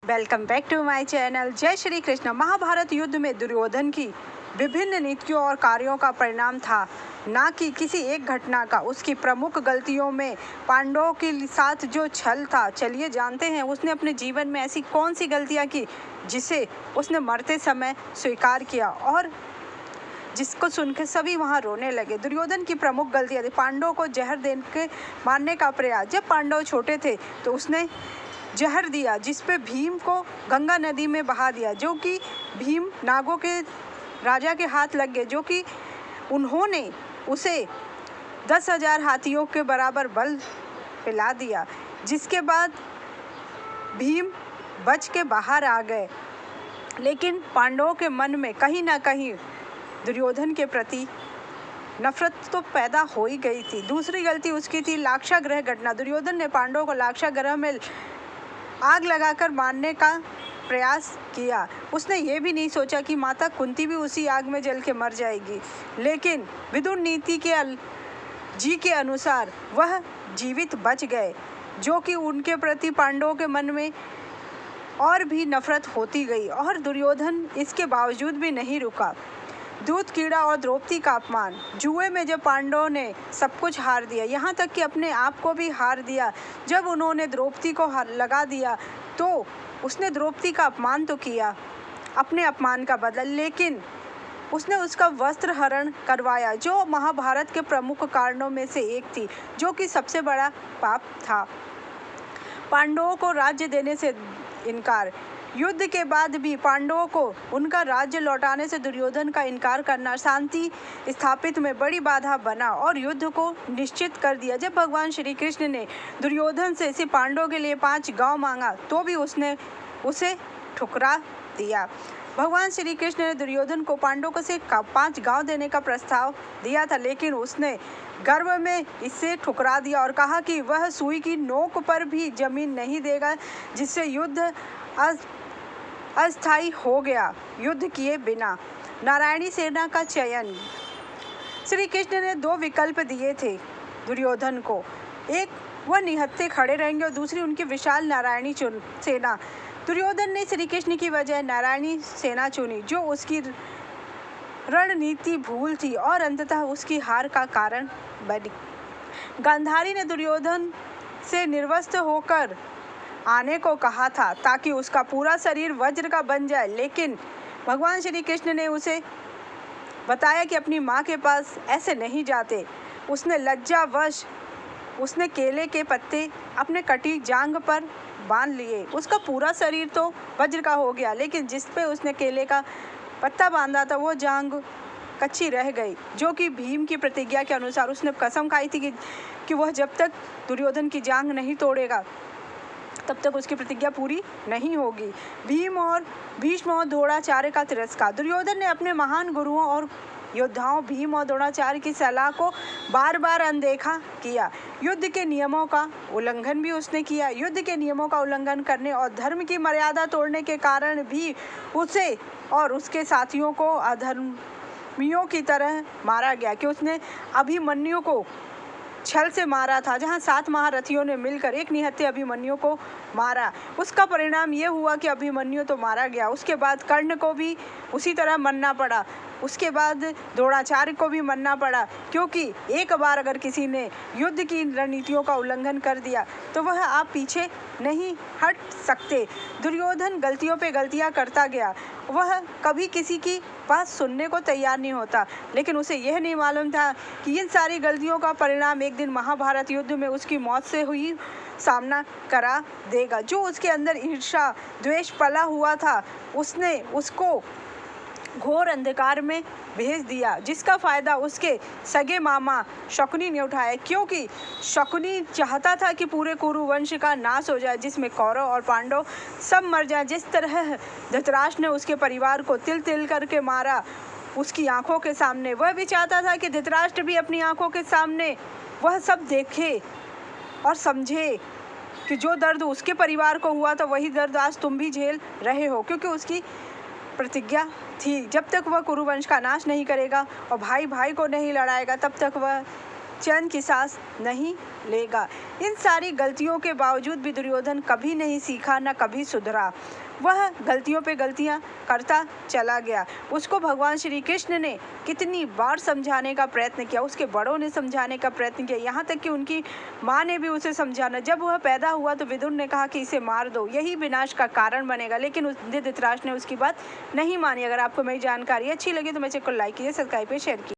Welcome back to my channel. जय श्री कृष्ण। महाभारत युद्ध में दुर्योधन की विभिन्न नीतियों और कार्यों का परिणाम था, ना कि किसी एक घटना का। उसकी प्रमुख गलतियों में पांडवों के साथ जो छल था। चलिए जानते हैं उसने अपने जीवन में ऐसी कौन सी गलतियां की जिसे उसने मरते समय स्वीकार किया और जिसको सुनकर सभी वहां रोने लगे। दुर्योधन की प्रमुख गलतियां थी। पांडवों को जहर देकर मारने का प्रयास। जब पांडव छोटे थे तो उसने जहर दिया जिस पे भीम को गंगा नदी में बहा दिया, जो कि भीम नागों के राजा के हाथ लग गए, जो कि उन्होंने उसे 10,000 हाथियों के बराबर बल पिला दिया, जिसके बाद भीम बच के बाहर आ गए। लेकिन पांडवों के मन में कहीं ना कहीं दुर्योधन के प्रति नफरत तो पैदा हो ही गई थी। दूसरी गलती उसकी थी लाक्षागृह घटना। दुर्योधन ने पांडवों को लाक्षागृह में आग लगाकर मारने का प्रयास किया। उसने ये भी नहीं सोचा कि माता कुंती भी उसी आग में जल के मर जाएगी। लेकिन विदुर नीति के जी के अनुसार वह जीवित बच गए, जो कि उनके प्रति पांडवों के मन में और भी नफरत होती गई। और दुर्योधन इसके बावजूद भी नहीं रुका। दूध कीड़ा और द्रौपदी का अपमान। जुए में जब पांडवों ने सब कुछ हार दिया, यहाँ तक कि अपने आप को भी हार दिया, जब उन्होंने द्रौपदी को लगा दिया तो उसने द्रौपदी का अपमान तो किया, अपने अपमान का बदला, लेकिन उसने उसका वस्त्र हरण करवाया, जो महाभारत के प्रमुख कारणों में से एक थी, जो कि सबसे बड़ा पाप था। पांडवों को राज्य देने से इनकार। युद्ध के बाद भी पांडवों को उनका राज्य लौटाने से दुर्योधन का इनकार करना शांति स्थापित में बड़ी बाधा बना और युद्ध को निश्चित कर दिया। जब भगवान श्री कृष्ण ने दुर्योधन से सिर्फ पांडवों के लिए 5 गांव मांगा तो भी उसने उसे ठुकरा दिया। भगवान श्री कृष्ण ने दुर्योधन को पांडवों को सिर्फ 5 गांव देने का प्रस्ताव दिया था, लेकिन उसने गर्व में इसे ठुकरा दिया और कहा कि वह सुई की नोक पर भी जमीन नहीं देगा, जिससे युद्ध अस्थायी हो गया। युद्ध किए बिना। नारायणी सेना का चयन। श्री कृष्ण ने 2 विकल्प दिए थे दुर्योधन को। एक, वह निहत्थे खड़े रहेंगे और दूसरी उनकी विशाल नारायणी सेना। दुर्योधन ने श्री कृष्ण की बजाय नारायणी सेना चुनी, जो उसकी रणनीति भूल थी और अंततः उसकी हार का कारण बनी। गांधारी ने दुर्योधन से निर्वस्त्र होकर आने को कहा था ताकि उसका पूरा शरीर वज्र का बन जाए, लेकिन भगवान श्री कृष्ण ने उसे बताया कि अपनी माँ के पास ऐसे नहीं जाते। उसने लज्जावश उसने केले के पत्ते अपने कटी जांघ पर बांध लिए। उसका पूरा शरीर तो वज्र का हो गया, लेकिन जिस पे उसने केले का पत्ता बांधा था वो जांघ कच्ची रह गई, जो कि भीम की प्रतिज्ञा के अनुसार उसने कसम खाई थी कि वह जब तक दुर्योधन की जांघ नहीं तोड़ेगा तब तक उसकी प्रतिज्ञा पूरी नहीं होगी। भीष्म और द्रोणाचार्य का तिरस्कार। दुर्योधन ने अपने महान गुरुओं और योद्धाओं भीम और द्रोणाचार्य की सलाह को बार बार अनदेखा किया। युद्ध के नियमों का उल्लंघन भी उसने किया। युद्ध के नियमों का उल्लंघन करने और धर्म की मर्यादा तोड़ने के कारण भी उसे और उसके साथियों को अधर्मियों की तरह मारा गया कि उसने अभिमन्यु को छल से मारा था, जहां 7 महारथियों ने मिलकर एक निहत्थे अभिमन्यु को मारा। उसका परिणाम ये हुआ कि अभिमन्यु तो मारा गया, उसके बाद कर्ण को भी उसी तरह मरना पड़ा, उसके बाद द्रोणाचार्य को भी मरना पड़ा, क्योंकि एक बार अगर किसी ने युद्ध की रणनीतियों का उल्लंघन कर दिया तो वह आप पीछे नहीं हट सकते। दुर्योधन गलतियों पे गलतियां करता गया। वह कभी किसी की बात सुनने को तैयार नहीं होता, लेकिन उसे यह नहीं मालूम था कि इन सारी गलतियों का परिणाम एक दिन महाभारत युद्ध में उसकी मौत से हुई सामना करा देगा। जो उसके अंदर ईर्ष्या द्वेष पला हुआ था, उसने उसको घोर अंधकार में भेज दिया, जिसका फायदा उसके सगे मामा शकुनी ने उठाया, क्योंकि शकुनी चाहता था कि पूरे कुरु वंश का नाश हो जाए, जिसमें कौरव और पांडव सब मर जाए। जिस तरह धृतराष्ट्र ने उसके परिवार को तिल तिल करके मारा उसकी आंखों के सामने, वह भी चाहता था कि धृतराष्ट्र भी अपनी आंखों के सामने वह सब देखे और समझे कि जो दर्द उसके परिवार को हुआ था वही दर्द आज तुम भी झेल रहे हो, क्योंकि उसकी प्रतिज्ञा थी जब तक वह कुरुवंश का नाश नहीं करेगा और भाई भाई को नहीं लड़ाएगा तब तक वह चैन की सांस नहीं लेगा। इन सारी गलतियों के बावजूद भी दुर्योधन कभी नहीं सीखा, न कभी सुधरा। वह गलतियों पे गलतियां करता चला गया। उसको भगवान श्री कृष्ण ने कितनी बार समझाने का प्रयत्न किया, उसके बड़ों ने समझाने का प्रयत्न किया, यहाँ तक कि उनकी माँ ने भी उसे समझाना। जब वह पैदा हुआ तो विदुर ने कहा कि इसे मार दो, यही विनाश का कारण बनेगा, लेकिन धृतराष्ट्र ने उसकी बात नहीं मानी। अगर आपको मेरी जानकारी अच्छी लगी तो मेरे चैनल को लाइक कीजिए, सब्सक्राइब कीजिए, शेयर कीजिए।